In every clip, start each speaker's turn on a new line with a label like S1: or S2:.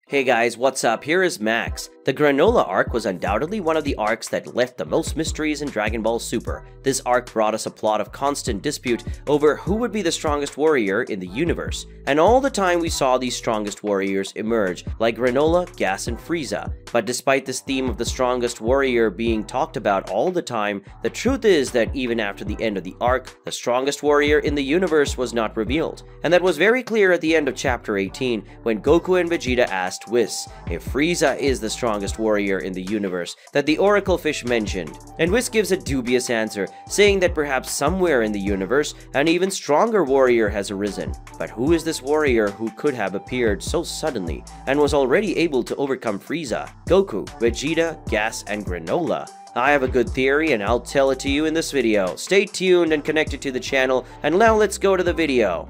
S1: Hey guys, what's up? Here is Max. The Granola arc was undoubtedly one of the arcs that left the most mysteries in Dragon Ball Super. This arc brought us a plot of constant dispute over who would be the strongest warrior in the universe. And all the time we saw these strongest warriors emerge, like Granola, Gas, and Frieza. But despite this theme of the strongest warrior being talked about all the time, the truth is that even after the end of the arc, the strongest warrior in the universe was not revealed. And that was very clear at the end of Chapter 18 when Goku and Vegeta asked Whis if Frieza is the strongest warrior in the universe that the Oracle Fish mentioned. And Whis gives a dubious answer, saying that perhaps somewhere in the universe an even stronger warrior has arisen. But who is this warrior who could have appeared so suddenly and was already able to overcome Frieza, Goku, Vegeta, Gas, and Granola? I have a good theory and I'll tell it to you in this video. Stay tuned and connected to the channel, and now let's go to the video.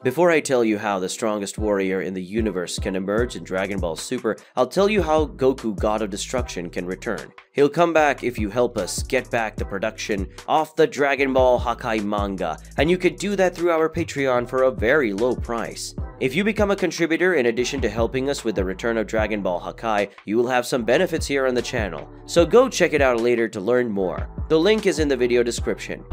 S1: Before I tell you how the strongest warrior in the universe can emerge in Dragon Ball Super, I'll tell you how Goku, God of Destruction, can return. He'll come back if you help us get back the production of the Dragon Ball Hakai manga, and you can do that through our Patreon for a very low price. If you become a contributor in addition to helping us with the return of Dragon Ball Hakai, you will have some benefits here on the channel. So go check it out later to learn more. The link is in the video description.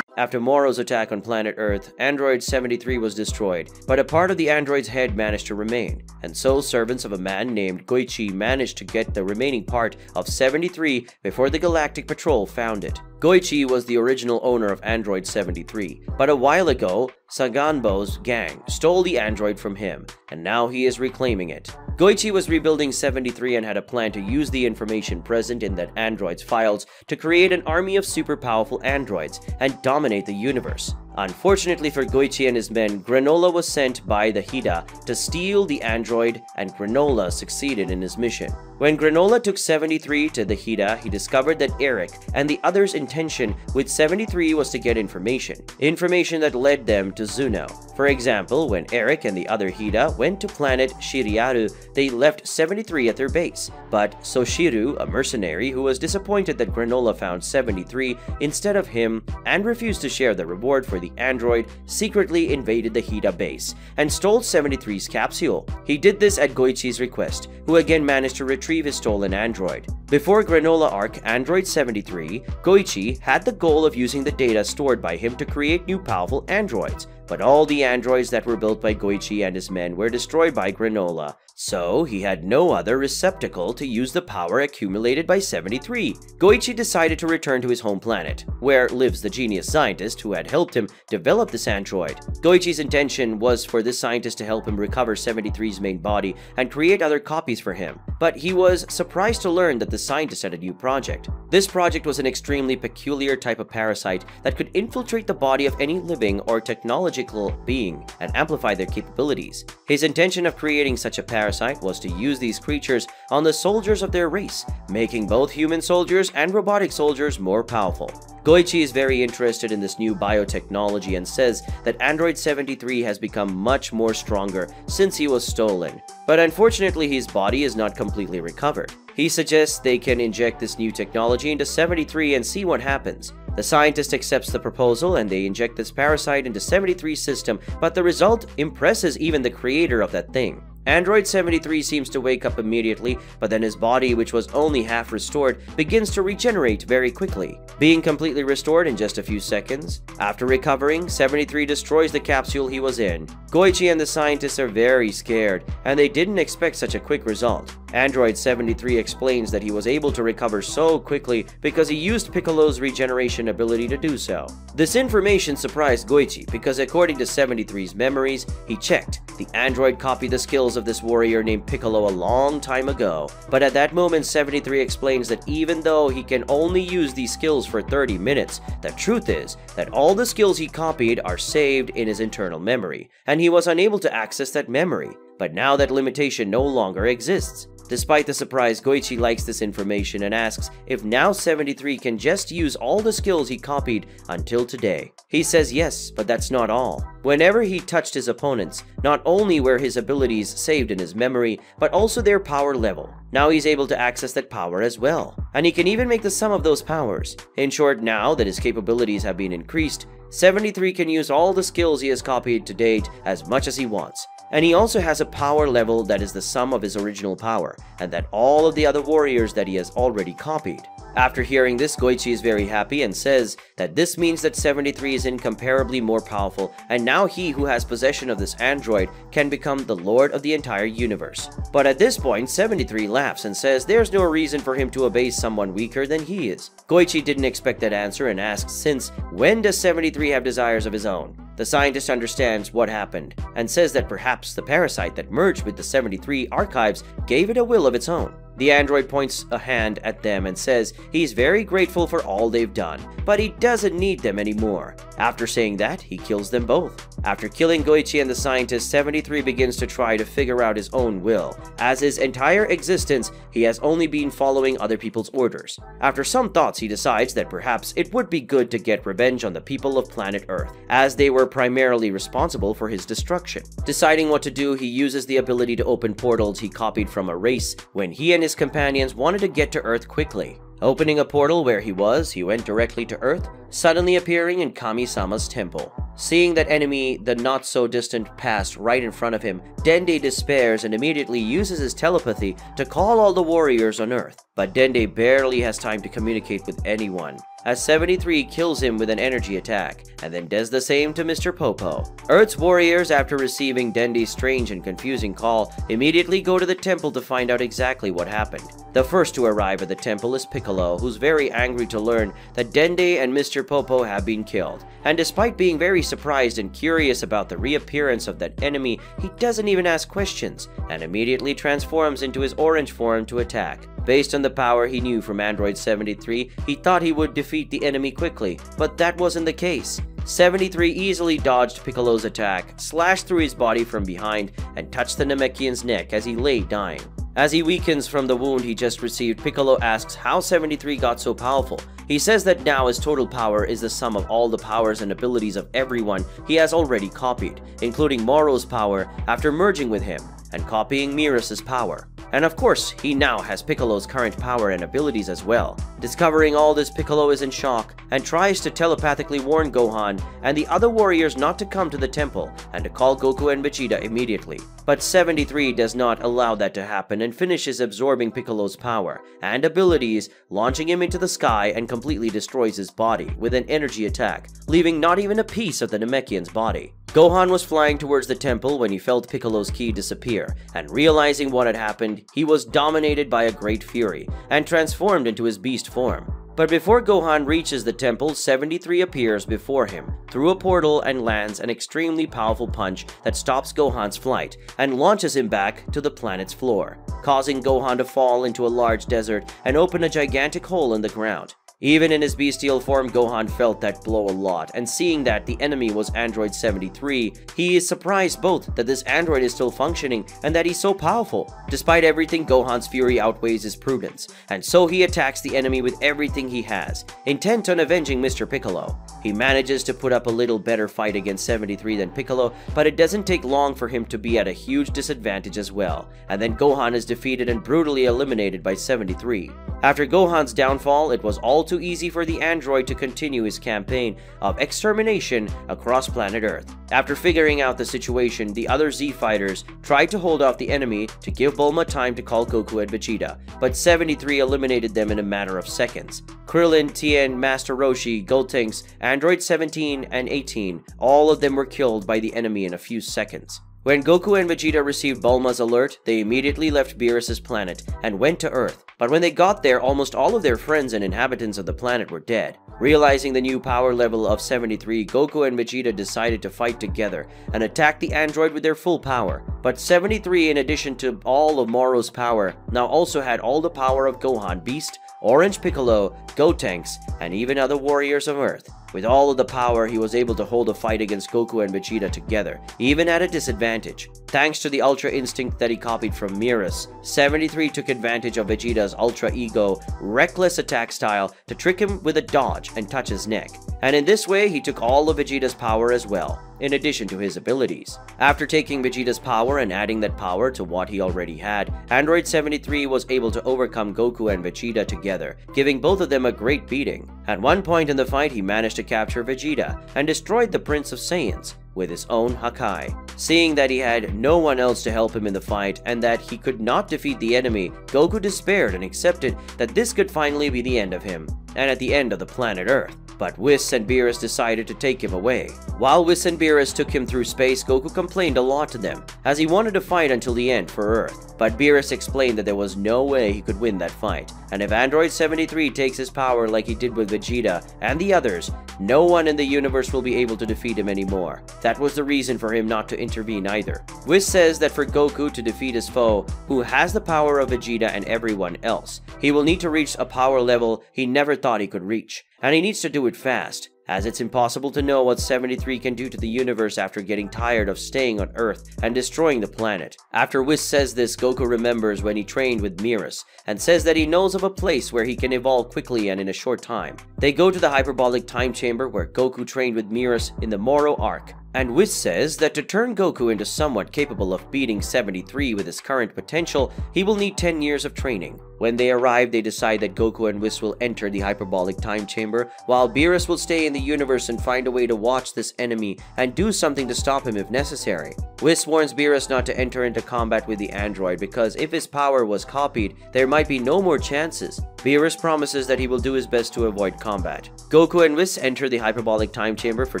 S1: After Moro's attack on planet Earth, Android 73 was destroyed, but a part of the android's head managed to remain, and so servants of a man named Goichi managed to get the remaining part of 73 before the Galactic Patrol found it. Goichi was the original owner of Android 73, but a while ago, Saganbo's gang stole the android from him, and now he is reclaiming it. Goichi was rebuilding 73 and had a plan to use the information present in that android's files to create an army of super powerful androids and dominate the universe. Unfortunately for Goichi and his men, Granola was sent by the Hida to steal the android, and Granola succeeded in his mission. When Granola took 73 to the Hida, he discovered that Eric and the others' intention with 73 was to get information that led them to Zuno. For example, when Eric and the other Hida went to planet Shiriaru, they left 73 at their base. But Soshiru, a mercenary who was disappointed that Granola found 73 instead of him and refused to share the reward for the android, secretly invaded the Hida base and stole 73's capsule. He did this at Goichi's request, who again managed to retrieve his stolen android. Before Granola arc Android 73, Goichi had the goal of using the data stored by him to create new powerful androids, but all the androids that were built by Goichi and his men were destroyed by Granola. So he had no other receptacle to use the power accumulated by 73. Goichi decided to return to his home planet, where lives the genius scientist who had helped him develop this android. Goichi's intention was for this scientist to help him recover 73's main body and create other copies for him. But he was surprised to learn that the scientist had a new project. This project was an extremely peculiar type of parasite that could infiltrate the body of any living or technological being and amplify their capabilities. His intention of creating such a parasite was to use these creatures on the soldiers of their race, making both human soldiers and robotic soldiers more powerful. Goichi is very interested in this new biotechnology and says that Android 73 has become much more stronger since he was stolen. But unfortunately, his body is not completely recovered. He suggests they can inject this new technology into 73 and see what happens. The scientist accepts the proposal and they inject this parasite into 73's system, but the result impresses even the creator of that thing. Android 73 seems to wake up immediately, but then his body, which was only half restored, begins to regenerate very quickly, being completely restored in just a few seconds. After recovering, 73 destroys the capsule he was in. Goichi and the scientists are very scared, and they didn't expect such a quick result. Android 73 explains that he was able to recover so quickly because he used Piccolo's regeneration ability to do so. This information surprised Goichi because according to 73's memories, he checked. The android copied the skills of this warrior named Piccolo a long time ago, but at that moment 73 explains that even though he can only use these skills for 30 minutes, the truth is that all the skills he copied are saved in his internal memory, and he was unable to access that memory. but now that limitation no longer exists. Despite the surprise, Goichi likes this information and asks if now 73 can just use all the skills he copied until today. He says yes, but that's not all. Whenever he touched his opponents, not only were his abilities saved in his memory, but also their power level. Now he's able to access that power as well, and he can even make the sum of those powers. In short, now that his capabilities have been increased, 73 can use all the skills he has copied to date as much as he wants. And he also has a power level that is the sum of his original power, and that all of the other warriors that he has already copied. After hearing this, Goichi is very happy and says that this means that 73 is incomparably more powerful, and now he who has possession of this android can become the lord of the entire universe. But at this point, 73 laughs and says there's no reason for him to obey someone weaker than he is. Goichi didn't expect that answer and asks, since when does 73 have desires of his own? The scientist understands what happened and says that perhaps the parasite that merged with the 73 archives gave it a will of its own. The android points a hand at them and says he's very grateful for all they've done, but he doesn't need them anymore. After saying that, he kills them both. After killing Goichi and the scientist, 73 begins to try to figure out his own will. As his entire existence, he has only been following other people's orders. After some thoughts, he decides that perhaps it would be good to get revenge on the people of planet Earth, as they were primarily responsible for his destruction. Deciding what to do, he uses the ability to open portals he copied from a race when he and his companions wanted to get to Earth quickly. Opening a portal where he went directly to Earth, suddenly appearing in Kami-sama's temple. Seeing that enemy the not-so-distant past right in front of him, Dende despairs and immediately uses his telepathy to call all the warriors on Earth. But Dende barely has time to communicate with anyone, as 73 kills him with an energy attack, and then does the same to Mr. Popo. Earth's warriors, after receiving Dende's strange and confusing call, immediately go to the temple to find out exactly what happened. The first to arrive at the temple is Piccolo, who's very angry to learn that Dende and Mr. Popo have been killed. And despite being very surprised and curious about the reappearance of that enemy, he doesn't even ask questions, and immediately transforms into his orange form to attack. Based on the power he knew from Android 73, he thought he would defeat the enemy quickly, but that wasn't the case. 73 easily dodged Piccolo's attack, slashed through his body from behind, and touched the Namekian's neck as he lay dying. As he weakens from the wound he just received, Piccolo asks how 73 got so powerful. He says that now his total power is the sum of all the powers and abilities of everyone he has already copied, including Moro's power after merging with him, and copying Miras's power. And of course, he now has Piccolo's current power and abilities as well. Discovering all this, Piccolo is in shock and tries to telepathically warn Gohan and the other warriors not to come to the temple and to call Goku and Vegeta immediately. But 73 does not allow that to happen and finishes absorbing Piccolo's power and abilities, launching him into the sky, and completely destroys his body with an energy attack, leaving not even a piece of the Namekian's body. Gohan was flying towards the temple when he felt Piccolo's ki disappear, and realizing what had happened, he was dominated by a great fury and transformed into his beast form. But before Gohan reaches the temple, 73 appears before him through a portal and lands an extremely powerful punch that stops Gohan's flight and launches him back to the planet's floor, causing Gohan to fall into a large desert and open a gigantic hole in the ground. Even in his bestial form, Gohan felt that blow a lot, and seeing that the enemy was Android 73, he is surprised both that this android is still functioning and that he's so powerful. Despite everything, Gohan's fury outweighs his prudence, and so he attacks the enemy with everything he has, intent on avenging Mr. Piccolo. He manages to put up a little better fight against 73 than Piccolo, but it doesn't take long for him to be at a huge disadvantage as well, and then Gohan is defeated and brutally eliminated by 73. After Gohan's downfall, it was all too easy for the android to continue his campaign of extermination across planet Earth. After figuring out the situation, the other Z fighters tried to hold off the enemy to give Bulma time to call Goku and Vegeta, but 73 eliminated them in a matter of seconds. Krillin, Tien, Master Roshi, Gotenks, Android 17, and 18, all of them were killed by the enemy in a few seconds. When Goku and Vegeta received Bulma's alert, they immediately left Beerus's planet and went to Earth. But when they got there, almost all of their friends and inhabitants of the planet were dead. Realizing the new power level of 73, Goku and Vegeta decided to fight together and attack the android with their full power. But 73, in addition to all of Moro's power, now also had all the power of Gohan Beast, Orange Piccolo, Gotenks, and even other warriors of Earth. With all of the power, he was able to hold a fight against Goku and Vegeta together, even at a disadvantage. Thanks to the Ultra Instinct that he copied from Mirus, 73 took advantage of Vegeta's Ultra Ego, reckless attack style to trick him with a dodge and touch his neck. And in this way, he took all of Vegeta's power as well, in addition to his abilities. After taking Vegeta's power and adding that power to what he already had, Android 73 was able to overcome Goku and Vegeta together, giving both of them a great beating. At one point in the fight, he managed to capture Vegeta and destroyed the Prince of Saiyans with his own Hakai. Seeing that he had no one else to help him in the fight and that he could not defeat the enemy, Goku despaired and accepted that this could finally be the end of him, and at the end of the planet Earth. But Whis and Beerus decided to take him away. While Whis and Beerus took him through space, Goku complained a lot to them, as he wanted to fight until the end for Earth. But Beerus explained that there was no way he could win that fight, and if Android 73 takes his power like he did with Vegeta and the others, no one in the universe will be able to defeat him anymore. That was the reason for him not to intervene either. Whis says that for Goku to defeat his foe, who has the power of Vegeta and everyone else, he will need to reach a power level he never thought he could reach. And he needs to do it fast, as it's impossible to know what 73 can do to the universe after getting tired of staying on Earth and destroying the planet. After Whis says this, Goku remembers when he trained with Mirus, and says that he knows of a place where he can evolve quickly and in a short time. They go to the hyperbolic time chamber where Goku trained with Mirus in the Moro arc. And Whis says that to turn Goku into somewhat capable of beating 73 with his current potential, he will need 10 years of training. When they arrive, they decide that Goku and Whis will enter the hyperbolic time chamber, while Beerus will stay in the universe and find a way to watch this enemy and do something to stop him if necessary. Whis warns Beerus not to enter into combat with the android because if his power was copied, there might be no more chances. Beerus promises that he will do his best to avoid combat. Goku and Whis enter the hyperbolic time chamber for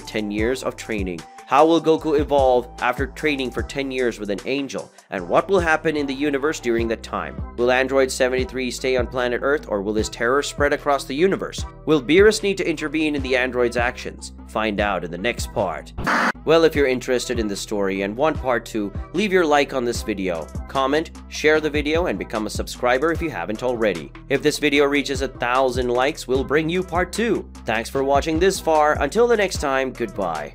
S1: 10 years of training. How will Goku evolve after training for 10 years with an angel? And what will happen in the universe during that time? Will Android 73 stay on planet Earth, or will his terror spread across the universe? Will Beerus need to intervene in the android's actions? Find out in the next part. Well, if you're interested in the story and want part 2, leave your like on this video, comment, share the video, and become a subscriber if you haven't already. If this video reaches 1,000 likes, we'll bring you part 2. Thanks for watching this far. Until the next time, goodbye.